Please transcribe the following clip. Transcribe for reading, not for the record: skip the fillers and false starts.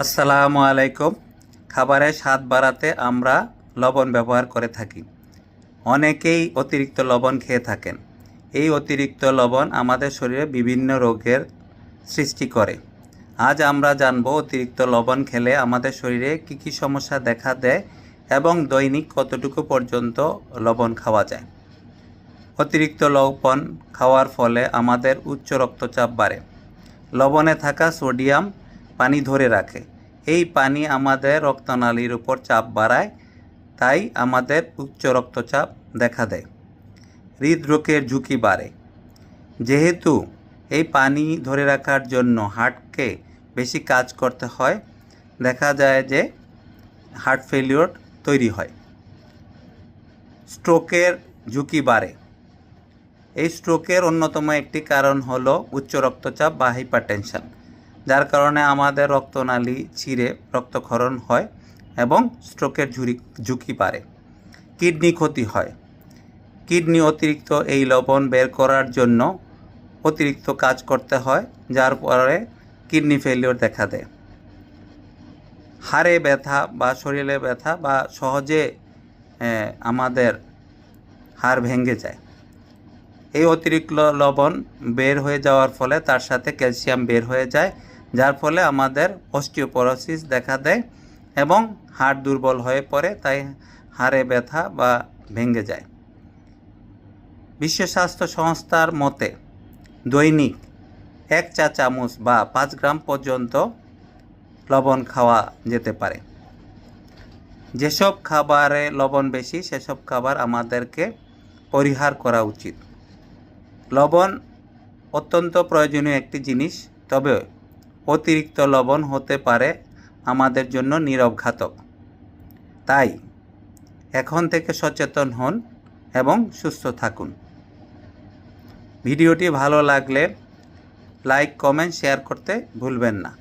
আসসালামু আলাইকুম। খাবারের স্বাদ বাড়াতে আমরা লবণ ব্যবহার করে থাকি। অনেকেই অতিরিক্ত লবণ খেয়ে থাকেন। এই অতিরিক্ত লবণ আমাদের শরীরে বিভিন্ন রোগের সৃষ্টি করে। আজ আমরা জানব অতিরিক্ত লবণ খেলে আমাদের শরীরে কী কী সমস্যা দেখা দেয় এবং দৈনিক কতটুকু পর্যন্ত লবণ খাওয়া যায়। অতিরিক্ত লবণ খাওয়ার ফলে আমাদের উচ্চ রক্তচাপ বাড়ে। লবণে থাকা সোডিয়াম পানি ধরে রাখে। এই পানি আমাদের রক্তনালীর উপর চাপ বাড়ায়, তাই আমাদের উচ্চ রক্তচাপ দেখা দেয়। হৃদরোগের ঝুঁকি বাড়ে। যেহেতু এই পানি ধরে রাখার জন্য হার্টকে বেশি কাজ করতে হয়, দেখা যায় যে হার্ট ফেলিওর তৈরি হয়। স্ট্রোকের ঝুঁকি বাড়ে। এই স্ট্রোকের অন্যতম একটি কারণ হলো উচ্চ রক্তচাপ বা হাইপারটেনশন, যার কারণে আমাদের রক্তনালী ছিঁড়ে রক্তক্ষরণ হয় এবং স্ট্রোকের ঝুঁকি বাড়ে। কিডনি ক্ষতি হয়। কিডনি অতিরিক্ত এই লবণ বের করার জন্য অতিরিক্ত কাজ করতে হয়, যার পরে কিডনি ফেলিওর দেখা দেয়। হাড়ে ব্যথা বা শরীরে ব্যথা বা সহজে আমাদের হাড় ভেঙে যায়। এই অতিরিক্ত লবণ বের হয়ে যাওয়ার ফলে তার সাথে ক্যালসিয়াম বের হয়ে যায়, যার ফলে আমাদের অস্টিওপোরোসিস দেখা দেয় এবং হাড় দুর্বল হয়ে পড়ে, তাই হাড়ে ব্যথা বা ভেঙে যায়। বিশ্ব স্বাস্থ্য সংস্থার মতে দৈনিক 1 চা চামচ বা 5 গ্রাম পর্যন্ত লবণ খাওয়া যেতে পারে। যেসব খাবারে লবণ বেশি সেসব খাবার আমাদেরকে পরিহার করা উচিত। লবণ অত্যন্ত প্রয়োজনীয় একটি জিনিস, তবে অতিরিক্ত লবণ হতে পারে আমাদের জন্য নীরব ঘাতক। তাই এখন থেকে সচেতন হন এবং সুস্থ থাকুন। ভিডিওটি ভালো লাগলে লাইক, কমেন্ট, শেয়ার করতে ভুলবেন না।